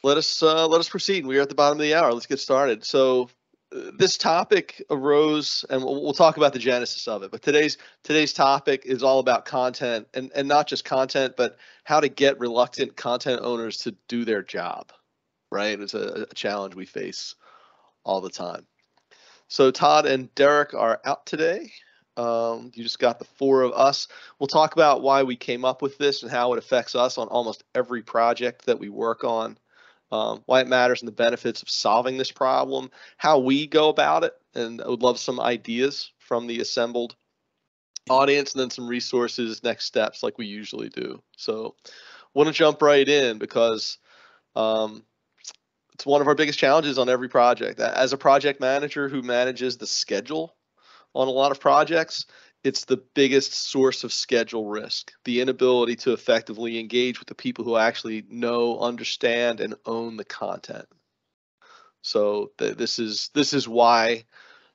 let us proceed. We are at the bottom of the hour. Let's get started. So this topic arose, and we'll talk about the genesis of it. But today's topic is all about content, and not just content, but how to get reluctant content owners to do their job. Right? It's a challenge we face all the time. So Todd and Derek are out today. You just got the four of us. We'll talk about why we came up with this and how it affects us on almost every project that we work on. Why it matters and the benefits of solving this problem, how we go about it, and I would love some ideas from the assembled audience, and then some resources, next steps, like we usually do. So want to jump right in because it's one of our biggest challenges on every project. As a project manager who manages the schedule on a lot of projects, it's the biggest source of schedule risk, the inability to effectively engage with the people who actually know, understand, and own the content. So this is why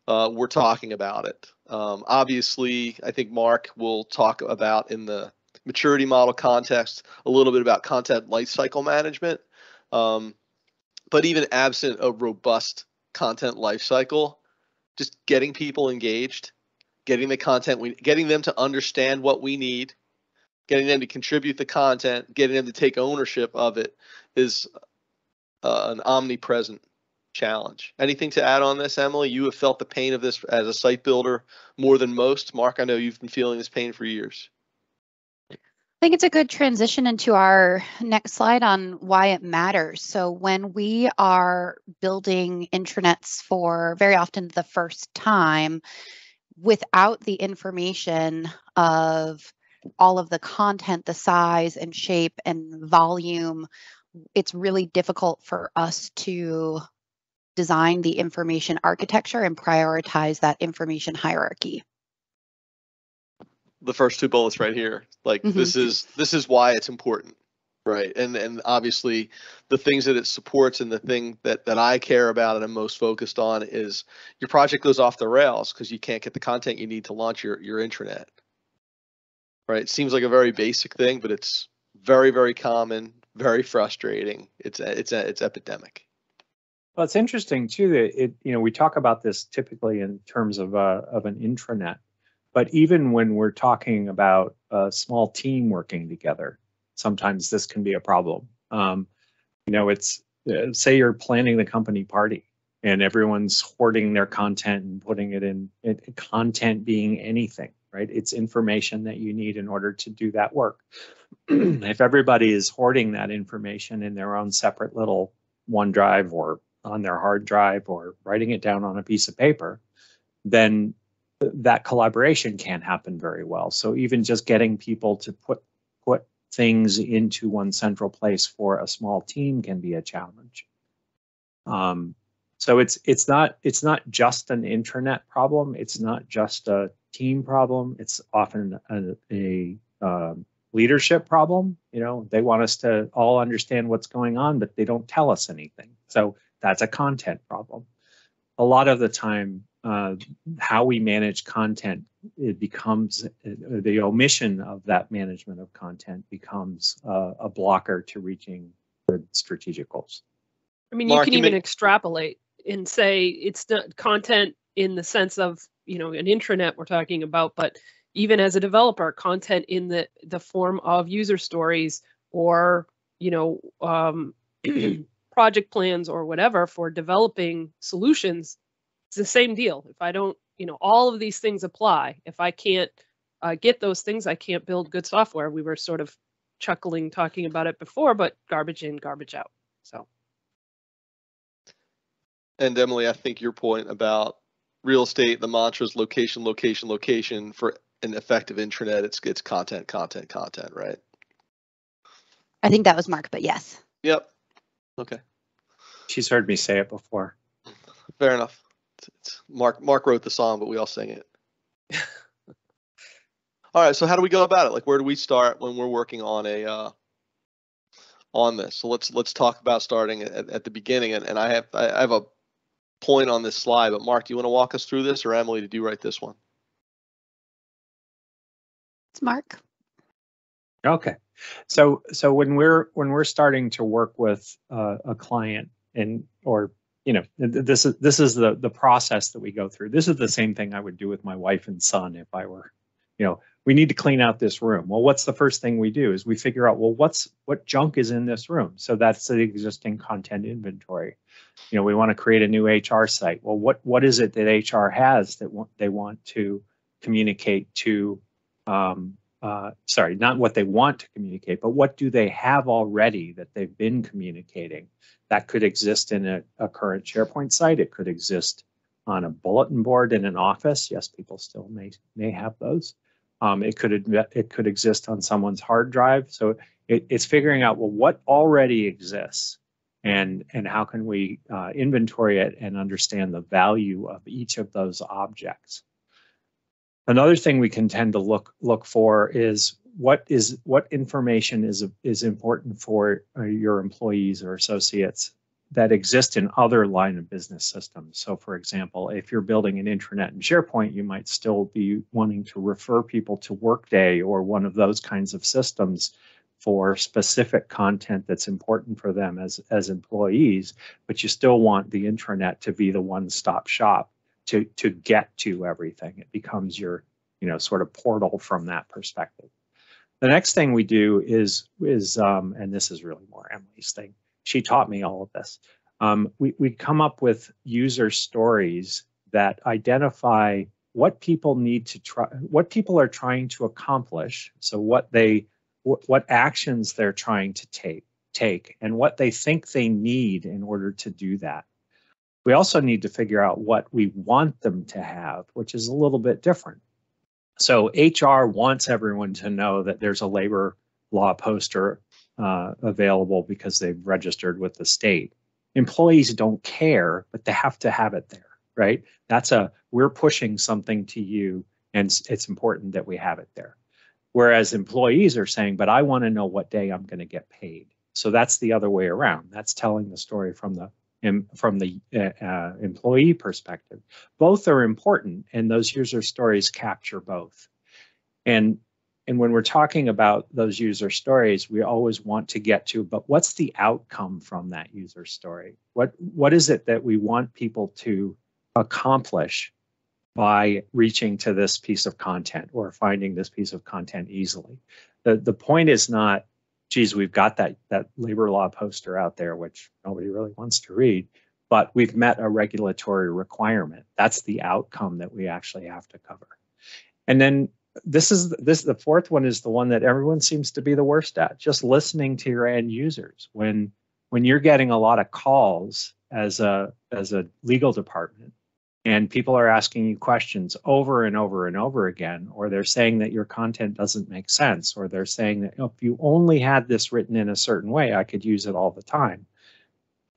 we're talking about it. Obviously, I think Mark will talk about, in the maturity model context, a little bit about content lifecycle management. But even absent a robust content lifecycle, just getting people engaged, getting the content, getting them to understand what we need, getting them to contribute the content, getting them to take ownership of it is an omnipresent challenge. Anything to add on this, Emily? You have felt the pain of this as a site builder more than most. Mark, I know you've been feeling this pain for years. I think it's a good transition into our next slide on why it matters. So when we are building intranets for very often the first time, without the information of all of the content, the size and shape and volume, it's really difficult for us to design the information architecture and prioritize that information hierarchy. The first two bullets right here, like this is why it's important, right? And obviously the things that it supports, and the thing that I care about and I'm most focused on, is your project goes off the rails because you can't get the content you need to launch your intranet. Right? It seems like a very basic thing, but it's very, very common, very frustrating. It's epidemic. Well, it's interesting too that we talk about this typically in terms of an intranet. But even when we're talking about a small team working together, sometimes this can be a problem. It's say you're planning the company party and everyone's hoarding their content and putting it in content being anything, right? It's information that you need in order to do that work. If everybody is hoarding that information in their own separate little OneDrive or on their hard drive or writing it down on a piece of paper, then that collaboration can't happen very well. So even just getting people to put things into one central place for a small team can be a challenge. So it's not just an intranet problem. It's not just a team problem. It's often a leadership problem. They want us to all understand what's going on, but they don't tell us anything. So that's a content problem. A lot of the time, how we manage content, it becomes the omission of that management of content becomes a blocker to reaching good strategic goals. I mean, Mark, you can even extrapolate and say it's the content in the sense of, an intranet we're talking about, but even as a developer, content in the form of user stories or, project plans or whatever for developing solutions. It's the same deal. If I don't, all of these things apply. If I can't get those things, I can't build good software. We were sort of chuckling talking about it before, but garbage in, garbage out. So. And Emily, I think your point about real estate, the mantra is location, location, location. For an effective intranet, it's content, content, content, right? I think that was Mark, but yes. Yep. Okay. She's heard me say it before. Fair enough. It's Mark wrote the song, but we all sing it. All right. So how do we go about it? Like, where do we start when we're working on on this? So let's talk about starting at the beginning. And I have a point on this slide, but Mark, do you want to walk us through this, or Emily, did you write this one? It's Mark. Okay. So when we're starting to work with a client, and or this is the process that we go through. This is the same thing I would do with my wife and son if I were, we need to clean out this room. Well, what's the first thing we do is we figure out, well, what junk is in this room? So that's the existing content inventory. We want to create a new HR site. Well, what is it that HR has that they want to communicate to? Sorry, not what they want to communicate, but what do they have already that they've been communicating? That could exist in a current SharePoint site. It could exist on a bulletin board in an office. Yes, people still may have those. It could exist on someone's hard drive. So it's figuring out, well, what already exists, and how can we inventory it and understand the value of each of those objects. Another thing we can tend to look for is what information is important for your employees or associates that exist in other line of business systems. So for example, if you're building an intranet in SharePoint, you might still be wanting to refer people to Workday or one of those kinds of systems for specific content that's important for them as employees, but you still want the intranet to be the one-stop shop to get to everything. It becomes your, sort of portal from that perspective. The next thing we do is and this is really more Emily's thing. She taught me all of this. We come up with user stories that identify what people need to try, what people are trying to accomplish. So what actions they're trying to take, and what they think they need in order to do that. We also need to figure out what we want them to have, which is a little bit different. So HR wants everyone to know that there's a labor law poster available because they've registered with the state. Employees don't care, but they have to have it there, right? We're pushing something to you, and it's important that we have it there. Whereas employees are saying, but I want to know what day I'm going to get paid. So that's the other way around. That's telling the story from the employee perspective. Both are important, and those user stories capture both. And when we're talking about those user stories, we always want to get to, but what's the outcome from that user story? What is it that we want people to accomplish by reaching to this piece of content or finding this piece of content easily? The point is not, geez, we've got that labor law poster out there, which nobody really wants to read, but we've met a regulatory requirement. That's the outcome that we actually have to cover. And then the fourth one is the one that everyone seems to be the worst at, just listening to your end users. When you're getting a lot of calls as a legal department, and people are asking you questions over and over and over again, or they're saying that your content doesn't make sense, or they're saying that, if you only had this written in a certain way, I could use it all the time.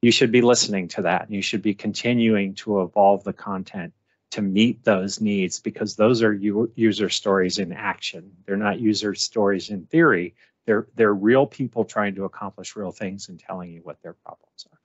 You should be listening to that, and you should be continuing to evolve the content to meet those needs, because those are user stories in action. They're not user stories in theory. They're real people trying to accomplish real things and telling you what their problems are.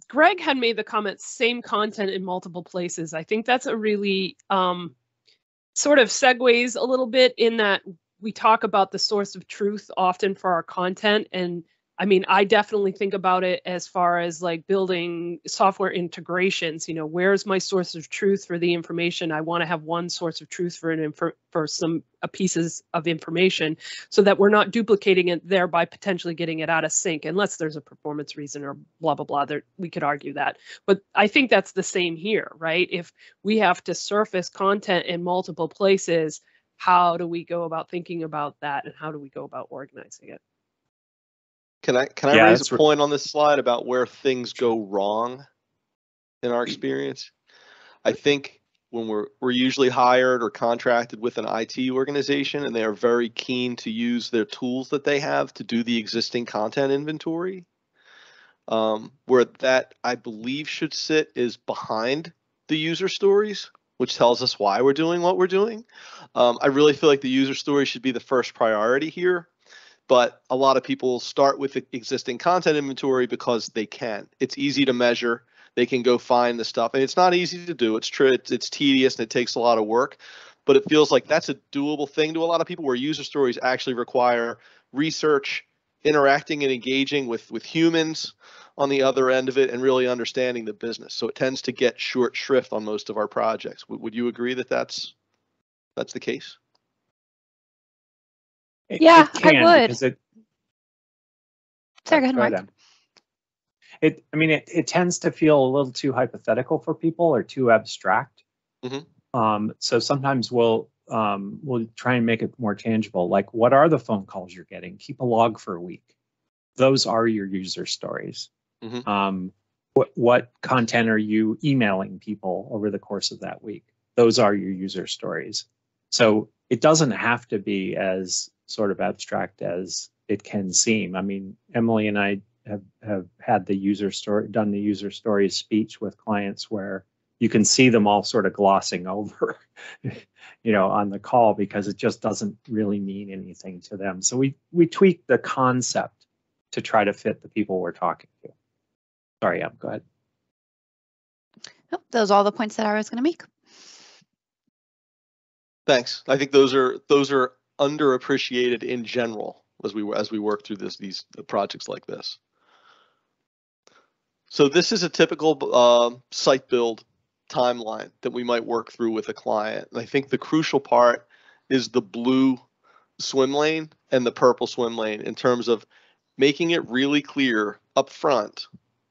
Greg had made the comment, same content in multiple places. I think that's a really sort of segues a little bit in that we talk about the source of truth often for our content. And I mean, I definitely think about it as far as like building software integrations. Where's my source of truth for the information? I want to have one source of truth for some pieces of information, so that we're not duplicating it, thereby potentially getting it out of sync, unless there's a performance reason or blah, blah, blah. We could argue that. But I think that's the same here, right? If we have to surface content in multiple places, how do we go about thinking about that, and how do we go about organizing it? Can I raise a point on this slide about where things go wrong in our experience? I think when we're usually hired or contracted with an IT organization, and they are very keen to use their tools that they have to do the existing content inventory, where that I believe should sit is behind the user stories, which tells us why we're doing what we're doing. I really feel like the user story should be the first priority here. But a lot of people start with the existing content inventory because they can. It's easy to measure. They can go find the stuff, and it's not easy to do. It's true. It's tedious, and it takes a lot of work. but it feels like that's a doable thing to a lot of people, where user stories actually require research, interacting and engaging with humans on the other end of it, and really understanding the business. So it tends to get short shrift on most of our projects. Would you agree that that's the case? Yeah, can, I would. Because Sorry, go ahead, Mark. Em. It tends to feel a little too hypothetical for people, or too abstract. Mm-hmm. So sometimes we'll try and make it more tangible. Like, what are the phone calls you're getting? Keep a log for a week. Those are your user stories. Mm-hmm. What content are you emailing people over the course of that week? Those are your user stories. So it doesn't have to be as sort of abstract as it can seem. I mean, Emily and I have had done the user stories speech with clients where you can see them all sort of glossing over, on the call, because it just doesn't really mean anything to them. So we tweak the concept to try to fit the people we're talking to. Sorry, go ahead. Oh, those are all the points that I was going to make. Thanks. I think those are underappreciated in general as we work through these projects like this. So this is a typical site build timeline that we might work through with a client. And I think the crucial part is the blue swim lane and the purple swim lane, in terms of making it really clear up front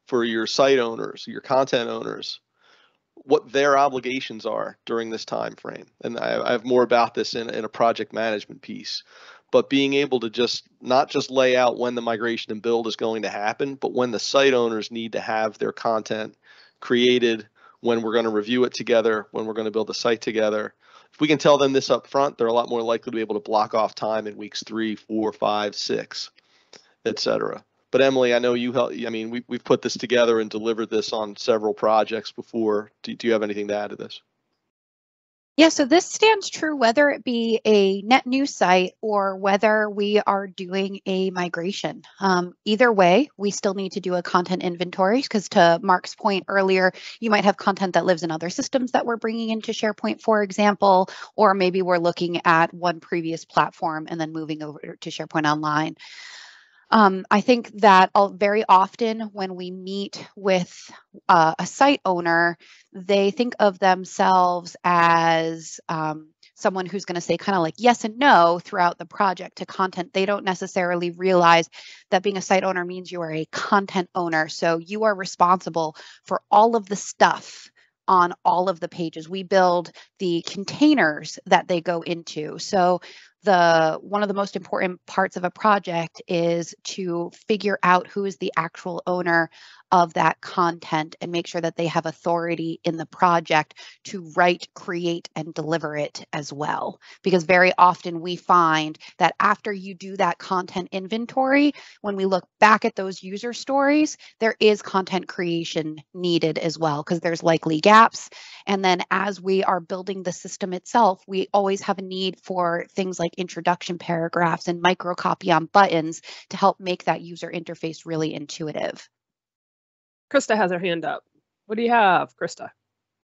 for your site owners, your content owners, what their obligations are during this time frame. And I have more about this in a project management piece. But being able to not just lay out when the migration and build is going to happen, but when the site owners need to have their content created, when we're going to review it together, when we're going to build the site together. If we can tell them this up front, they're a lot more likely to be able to block off time in weeks 3, 4, 5, 6, etc. But Emily, I know you help. I mean, we've put this together and delivered this on several projects before. Do you have anything to add to this? Yeah, so this stands true whether it be a net new site or whether we are doing a migration. Either way, we still need to do a content inventory, because to Mark's point earlier, you might have content that lives in other systems that we're bringing into SharePoint, for example, or maybe we're looking at one previous platform and then moving over to SharePoint Online. I think that very often when we meet with a site owner, they think of themselves as someone who's going to say kind of like yes and no throughout the project to content. They don't necessarily realize that being a site owner means you are a content owner. So you are responsible for all of the stuff on all of the pages. We build the containers that they go into. So one of the most important parts of a project is to figure out who is the actual owner of that content and make sure that they have authority in the project to write, create, and deliver it as well. Because very often we find that after you do that content inventory, when we look back at those user stories, there is content creation needed as well, because there's likely gaps. And then as we are building the system itself, we always have a need for things like introduction paragraphs and microcopy on buttons to help make that user interface really intuitive. Krista has her hand up. What do you have, Krista?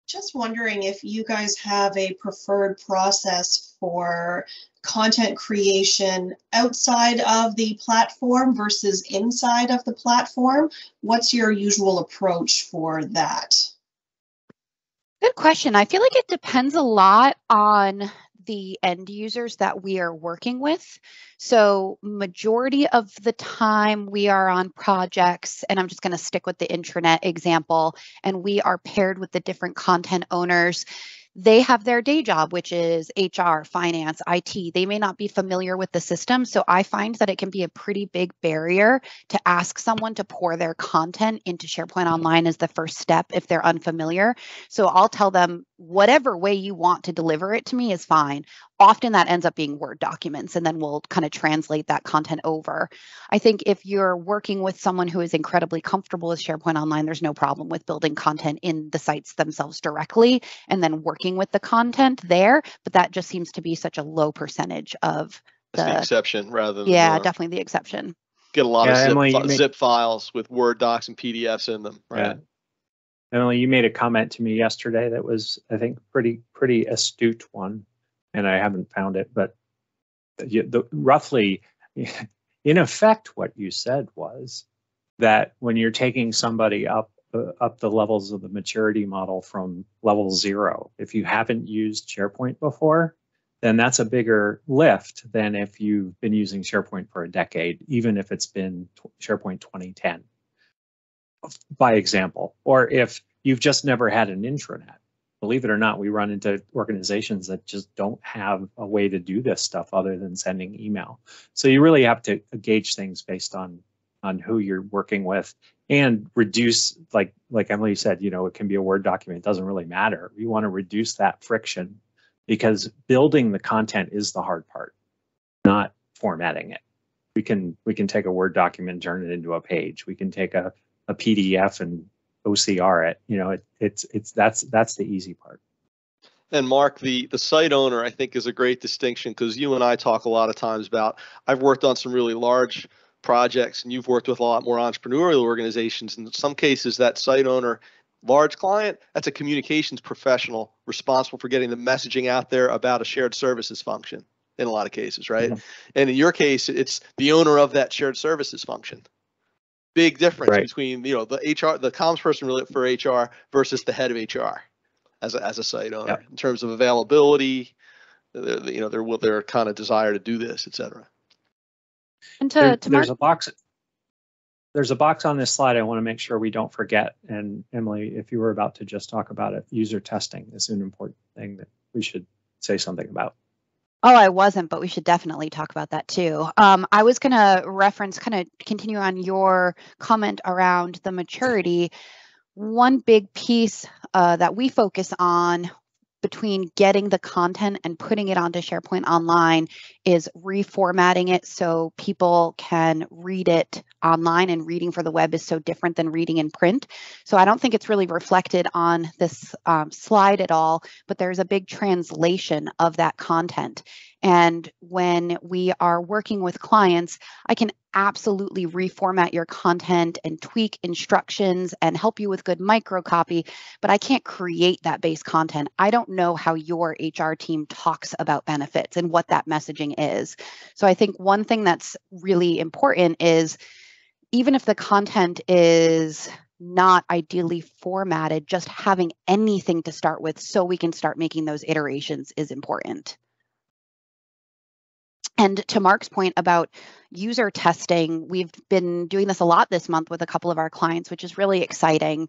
Just wondering if you guys have a preferred process for content creation outside of the platform versus inside of the platform. What's your usual approach for that? Good question. I feel like it depends a lot on the end users that we are working with. So majority of the time we are on projects, and I'm just going to stick with the intranet example, and we are paired with the different content owners. They have their day job, which is HR, finance, IT. They may not be familiar with the system. So I find that it can be a pretty big barrier to ask someone to pour their content into SharePoint Online as the first step if they're unfamiliar. So I'll tell them whatever way you want to deliver it to me is fine. Often that ends up being Word documents, and then we'll kind of translate that content over. I think if you're working with someone who is incredibly comfortable with SharePoint Online, there's no problem with building content in the sites themselves directly and then working with the content there. But that just seems to be such a low percentage of the exception rather than definitely the exception. Get a lot of zip files with Word docs and PDFs in them, right? Yeah. Emily, you made a comment to me yesterday that was, I think, pretty astute one. and I haven't found it, but roughly, in effect, what you said was that when you're taking somebody up the levels of the maturity model from level 0, if you haven't used SharePoint before, then that's a bigger lift than if you've been using SharePoint for a decade, even if it's been SharePoint 2010, by example. Or if you've just never had an intranet. Believe it or not, we run into organizations that just don't have a way to do this stuff other than sending email. So you really have to gauge things based on who you're working with, and reduce, like Emily said, it can be a Word document. It doesn't really matter. You want to reduce that friction, because building the content is the hard part, not formatting it. We can take a Word document and turn it into a page. We can take a PDF and OCR it. That's the easy part. And Mark, the site owner, I think, is a great distinction, because you and I talk a lot of times about, I've worked on some really large projects, and you've worked with a lot more entrepreneurial organizations. In some cases, that site owner, large client, that's a communications professional responsible for getting the messaging out there about a shared services function in a lot of cases, right? Mm-hmm. And in your case, it's the owner of that shared services function. Big difference between the HR, the comms person for HR versus the head of HR as a site owner, in terms of availability, their kind of desire to do this, et cetera. And there's a box. There's a box on this slide I want to make sure we don't forget. And Emily, if you were about to just talk about it, user testing is an important thing that we should say something about. Oh, I wasn't, but we should definitely talk about that too. I was going to reference, kind of continue on your comment around the maturity. One big piece that we focus on between getting the content and putting it onto SharePoint Online is reformatting it so people can read it online, and reading for the web is so different than reading in print. So I don't think it's really reflected on this slide at all, but there's a big translation of that content. And when we are working with clients, I can absolutely reformat your content and tweak instructions and help you with good microcopy, but I can't create that base content. I don't know how your HR team talks about benefits and what that messaging is. So I think one thing that's really important is, even if the content is not ideally formatted, just having anything to start with so we can start making those iterations is important. And to Mark's point about user testing, we've been doing this a lot this month with a couple of our clients, which is really exciting.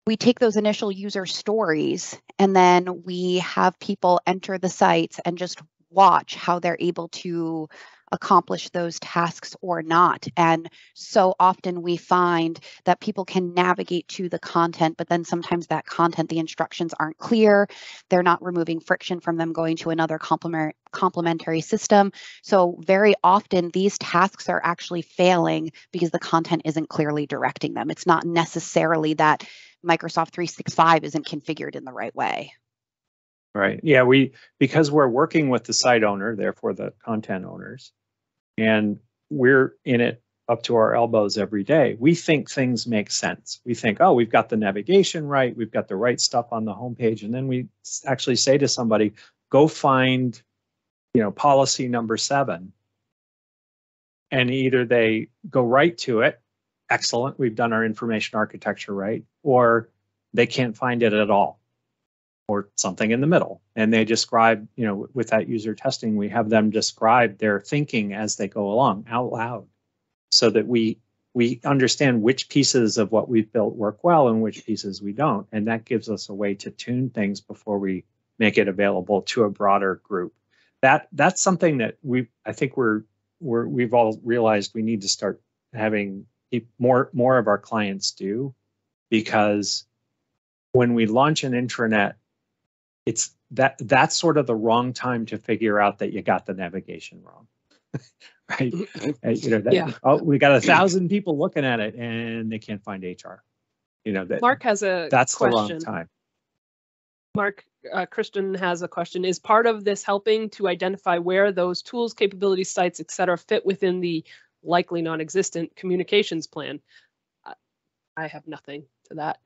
We take those initial user stories, and then we have people enter the sites and just watch how they're able to accomplish those tasks or not. And so often we find that people can navigate to the content, but then sometimes that content, the instructions aren't clear. They're not removing friction from them going to another complementary system. So very often these tasks are actually failing because the content isn't clearly directing them. It's not necessarily that Microsoft 365 isn't configured in the right way. Right. Yeah, because we're working with the site owner, therefore the content owners, and we're in it up to our elbows every day, we think things make sense. We think, oh, we've got the navigation right, we've got the right stuff on the homepage, and then we actually say to somebody, go find, policy number 7. And either they go right to it, excellent, we've done our information architecture right, or they can't find it at all, or something in the middle. And they describe, with that user testing, we have them describe their thinking as they go along out loud, so that we understand which pieces of what we've built work well and which pieces we don't. And that gives us a way to tune things before we make it available to a broader group. That's something that I think we've all realized we need to start having more of our clients do, because when we launch an intranet, that's sort of the wrong time to figure out that you got the navigation wrong. Right? We got 1,000 people looking at it and they can't find HR. Mark has a that's question. The wrong time. Mark, Christian has a question. Is part of this helping to identify where those tools, capabilities, sites, et cetera, fit within the likely non-existent communications plan? I have nothing to that.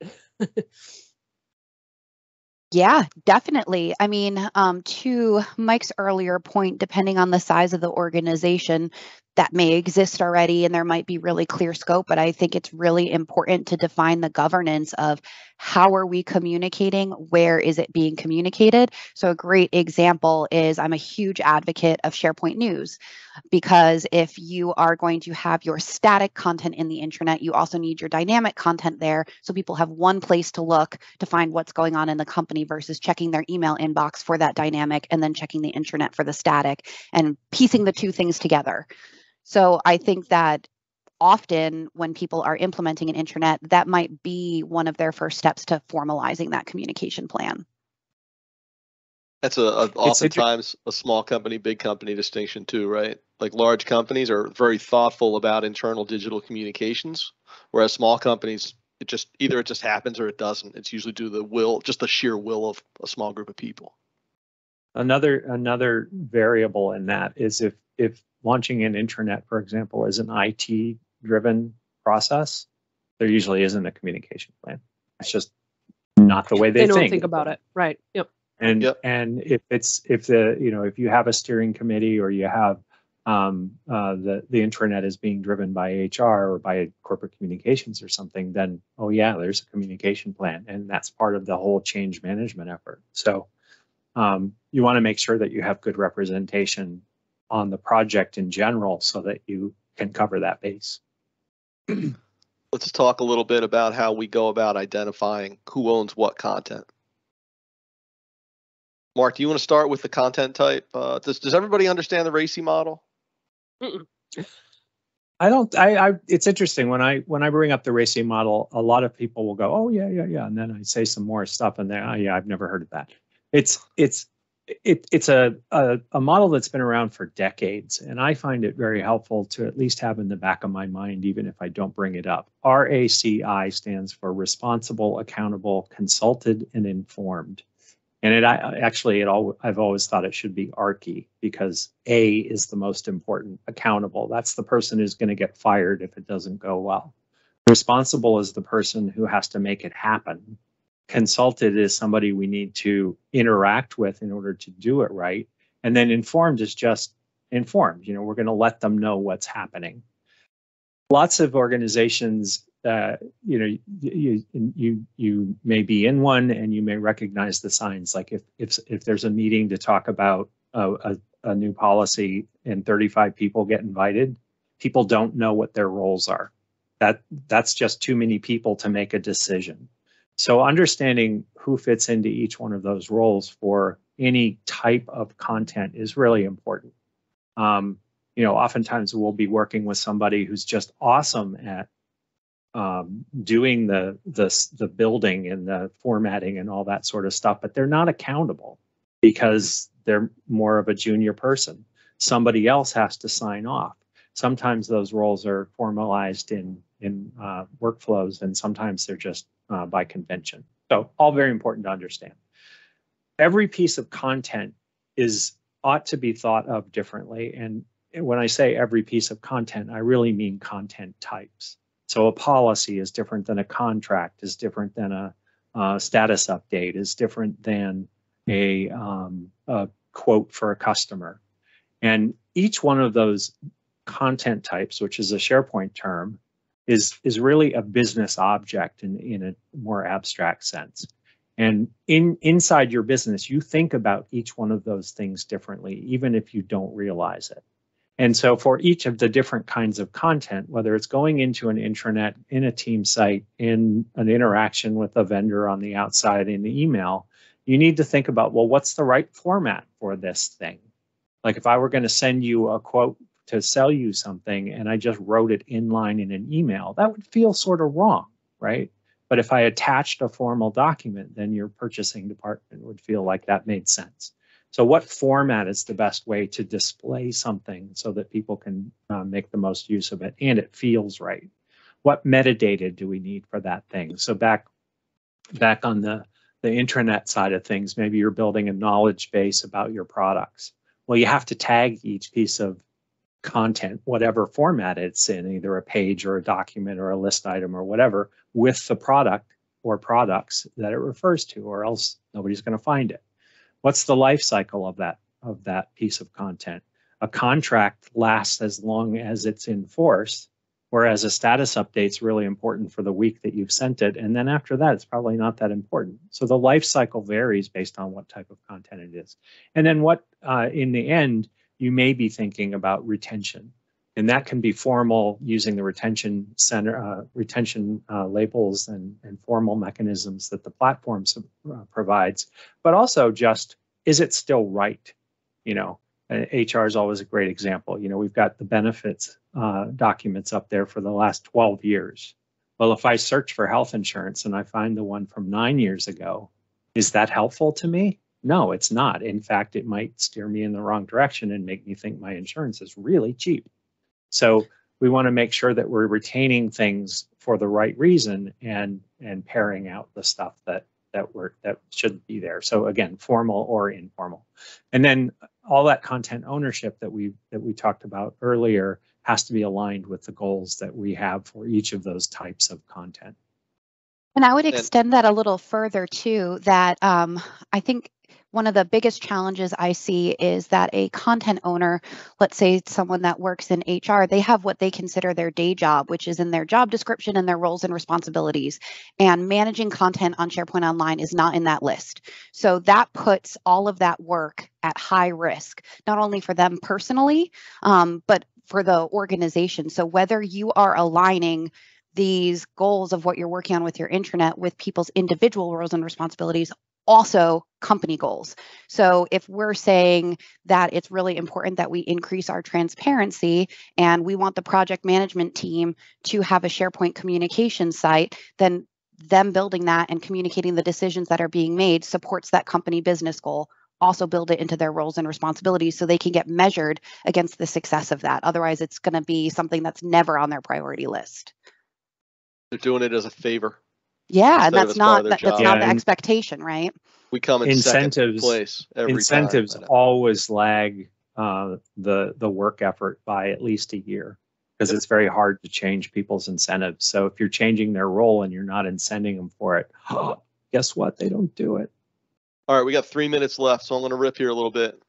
Yeah, definitely. I mean, to Mike's earlier point, depending on the size of the organization, that may exist already and there might be really clear scope, but I think it's really important to define the governance of how are we communicating, where is it being communicated. So a great example is I'm a huge advocate of SharePoint News, because if you are going to have your static content in the intranet, you also need your dynamic content there so people have one place to look to find what's going on in the company versus checking their email inbox for that dynamic and then checking the intranet for the static and piecing the two things together. So I think that often when people are implementing an intranet, that might be one of their first steps to formalizing that communication plan. That's oftentimes a small company, big company distinction too, right? Like large companies are very thoughtful about internal digital communications, whereas small companies, it just happens or it doesn't. It's usually due to the will, just the sheer will of a small group of people. Another variable in that is if launching an intranet, for example, is an IT driven process, there usually isn't a communication plan. It's just not the way they don't think about it. Right. Yep. And if you have a steering committee or you have the intranet is being driven by HR or by corporate communications or something, then there's a communication plan, and that's part of the whole change management effort. So you want to make sure that you have good representation on the project in general so that you can cover that base. Let's talk a little bit about how we go about identifying who owns what content. Mark, do you want to start with the content type? Does everybody understand the RACI model? Mm-mm. I don't. It's interesting when I bring up the RACI model, a lot of people will go, "Oh yeah," and then I say some more stuff, and then, I've never heard of that. It's a model that's been around for decades, and I find it very helpful to at least have in the back of my mind, even if I don't bring it up. RACI stands for responsible, accountable, consulted, and informed. And I've always thought it should be ARCI, because A is the most important. Accountable, that's the person who's going to get fired if it doesn't go well. Responsible is the person who has to make it happen. Consulted is somebody we need to interact with in order to do it right. And then informed is just informed. We're going to let them know what's happening. Lots of organizations, you may be in one and you may recognize the signs. Like if there's a meeting to talk about a new policy and 35 people get invited, people don't know what their roles are. That's just too many people to make a decision. So understanding who fits into each one of those roles for any type of content is really important. Oftentimes we'll be working with somebody who's just awesome at doing the building and the formatting and all that sort of stuff, but they're not accountable because they're more of a junior person. Somebody else has to sign off. Sometimes those roles are formalized in workflows, and sometimes they're just by convention. So all very important to understand. Every piece of content ought to be thought of differently. And when I say every piece of content, I really mean content types. So a policy is different than a contract, is different than a status update, is different than a quote for a customer. And each one of those content types, which is a SharePoint term, is really a business object in a more abstract sense. And inside your business, you think about each one of those things differently, even if you don't realize it. And so for each of the different kinds of content, whether it's going into an intranet, in a team site, in an interaction with a vendor on the outside, in the email, you need to think about, well, what's the right format for this thing? Like if I were going to send you a quote to sell you something and I just wrote it inline in an email, that would feel sort of wrong, right? But if I attached a formal document, then your purchasing department would feel like that made sense. So what format is the best way to display something so that people can make the most use of it and it feels right? What metadata do we need for that thing? So back on the intranet side of things, maybe you're building a knowledge base about your products. Well, you have to tag each piece of content, whatever format it's in, either a page or a document or a list item or whatever, with the product or products that it refers to, or else nobody's going to find it. What's the life cycle of that piece of content? A contract lasts as long as it's in force, whereas a status update's really important for the week that you've sent it, and then after that, it's probably not that important. So the life cycle varies based on what type of content it is. And then what, in the end, you may be thinking about retention. And that can be formal, using the retention center, labels and formal mechanisms that the platform provides, but also just, is it still right? You know, HR is always a great example. You know, we've got the benefits documents up there for the last 12 years. Well, if I search for health insurance and I find the one from 9 years ago, is that helpful to me? No, it's not. In fact, it might steer me in the wrong direction and make me think my insurance is really cheap. So we want to make sure that we're retaining things for the right reason and paring out the stuff that shouldn't be there. So again, formal or informal. And then all that content ownership that we talked about earlier has to be aligned with the goals that we have for each of those types of content. And I would extend that a little further too, that I think one of the biggest challenges I see is that a content owner, let's say someone that works in HR, they have what they consider their day job, which is in their job description and their roles and responsibilities. And managing content on SharePoint Online is not in that list. So that puts all of that work at high risk, not only for them personally, but for the organization. So whether you are aligning these goals of what you're working on with your intranet with people's individual roles and responsibilities, also company goals. So if we're saying that it's really important that we increase our transparency and we want the project management team to have a SharePoint communication site, then them building that and communicating the decisions that are being made supports that company business goal. Also build it into their roles and responsibilities so they can get measured against the success of that. Otherwise, it's going to be something that's never on their priority list. They're doing it as a favor. Yeah, and that's not the expectation, right? We come in second place every time. Incentives always lag the work effort by at least a year, because it's very hard to change people's incentives. So if you're changing their role and you're not incenting them for it, guess what? They don't do it. All right, we got 3 minutes left, so I'm going to rip here a little bit.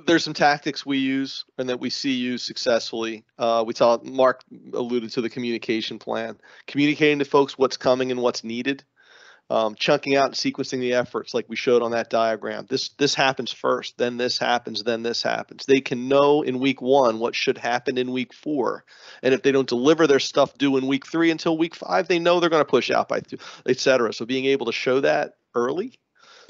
There's some tactics we use and that we see used successfully. Mark alluded to the communication plan, communicating to folks what's coming and what's needed, chunking out and sequencing the efforts like we showed on that diagram. This happens first, then this happens, then this happens. They can know in week 1 what should happen in week 4. And if they don't deliver their stuff due in week 3 until week 5, they know they're going to push out by 2, et cetera. So being able to show that early,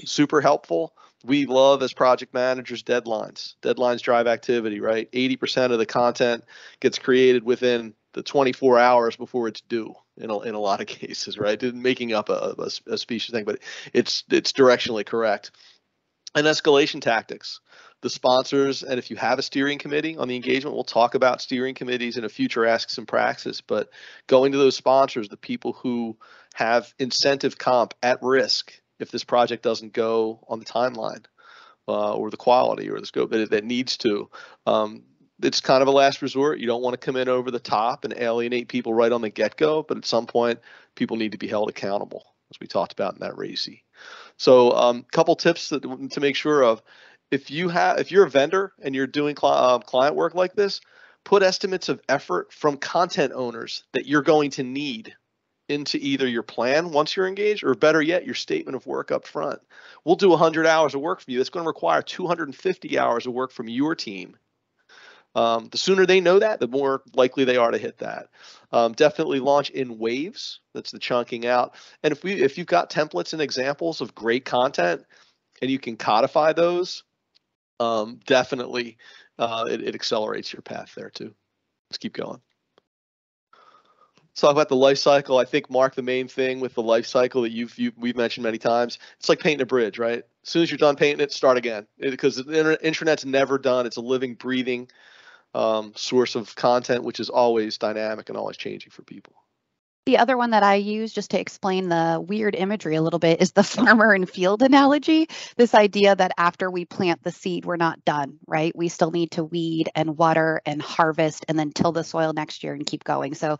super helpful. We love, as project managers, deadlines. Deadlines drive activity, right? 80% of the content gets created within the 24 hours before it's due in a lot of cases, right? Making up a specious thing, but it's directionally correct. And escalation tactics. The sponsors, and if you have a steering committee on the engagement, we'll talk about steering committees in a future Asks and Praxis, but going to those sponsors, the people who have incentive comp at risk if this project doesn't go on the timeline or the quality or the scope that it needs to. It's kind of a last resort. You don't want to come in over the top and alienate people right on the get-go, but at some point, people need to be held accountable, as we talked about in that RACI. So couple tips to make sure of. If you're a vendor and you're doing client work like this, put estimates of effort from content owners that you're going to need into either your plan once you're engaged, or better yet, your statement of work up front. We'll do 100 hours of work for you. That's going to require 250 hours of work from your team. The sooner they know that, the more likely they are to hit that. Definitely launch in waves. That's the chunking out. And if you've got templates and examples of great content and you can codify those, definitely it accelerates your path there too. Let's keep going. Let's talk about the life cycle. I think, Mark, the main thing with the life cycle that we've mentioned many times, it's like painting a bridge, right? As soon as you're done painting it, start again, because the intranet's never done. It's a living, breathing source of content, which is always dynamic and always changing for people. The other one that I use just to explain the weird imagery a little bit is the farmer and field analogy. This idea that after we plant the seed, we're not done, right? We still need to weed and water and harvest and then till the soil next year and keep going. So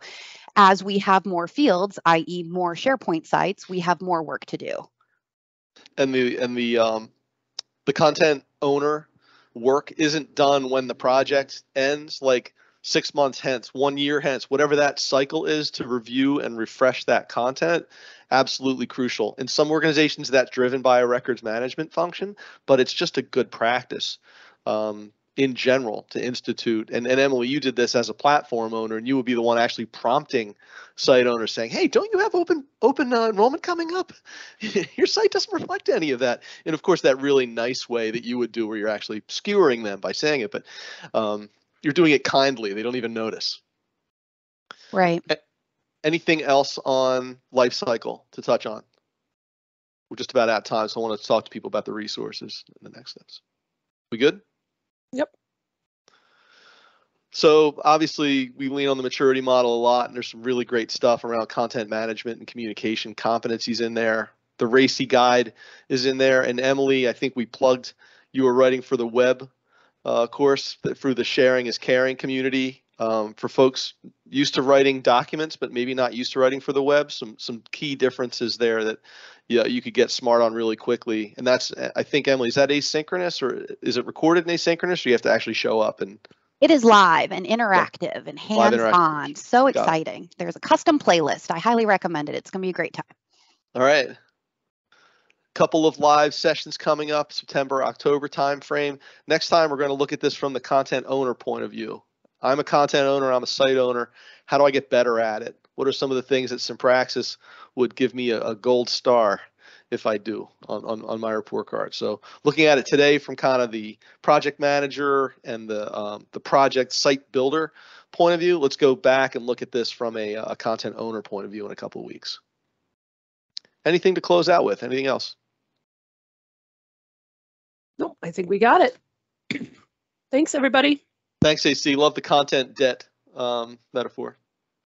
as we have more fields, i.e. more SharePoint sites, we have more work to do. And the content owner work isn't done when the project ends, like 6 months hence, 1 year hence, whatever that cycle is to review and refresh that content. Absolutely crucial. In some organizations, that's driven by a records management function, but it's just a good practice in general to institute. And Emily, you did this as a platform owner, and you would be the one actually prompting site owners saying, hey, don't you have open enrollment coming up? Your site doesn't reflect any of that. And of course, that really nice way that you would do where you're actually skewering them by saying it, but you're doing it kindly. They don't even notice. Right. Anything else on lifecycle to touch on? We're just about out of time, so I want to talk to people about the resources and the next steps. We good? Yep. So obviously we lean on the maturity model a lot, and there's some really great stuff around content management and communication competencies in there. The RACI guide is in there, and Emily, I think we plugged you were writing for the web course through the Sharing is Caring community for folks used to writing documents, but maybe not used to writing for the web. Some key differences there that you could get smart on really quickly. And that's, I think, Emily, is that asynchronous, or is it recorded in asynchronous, or you have to actually show up? And it is live and interactive and hands-on. So exciting. There's a custom playlist. I highly recommend it. It's going to be a great time. All right. Couple of live sessions coming up, September, October timeframe. Next time, we're going to look at this from the content owner point of view. I'm a content owner. I'm a site owner. How do I get better at it? What are some of the things that Simpraxis would give me a gold star if I do on my report card? So looking at it today from kind of the project manager and the project site builder point of view, let's go back and look at this from a content owner point of view in a couple of weeks. Anything to close out with? Anything else? Nope, I think we got it. Thanks, everybody. Thanks, AC. Love the content debt metaphor.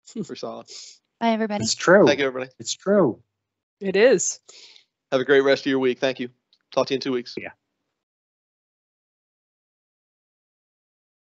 Super solid. Bye, everybody. It's true. Thank you, everybody. It's true. It is. Have a great rest of your week. Thank you. Talk to you in 2 weeks. Yeah.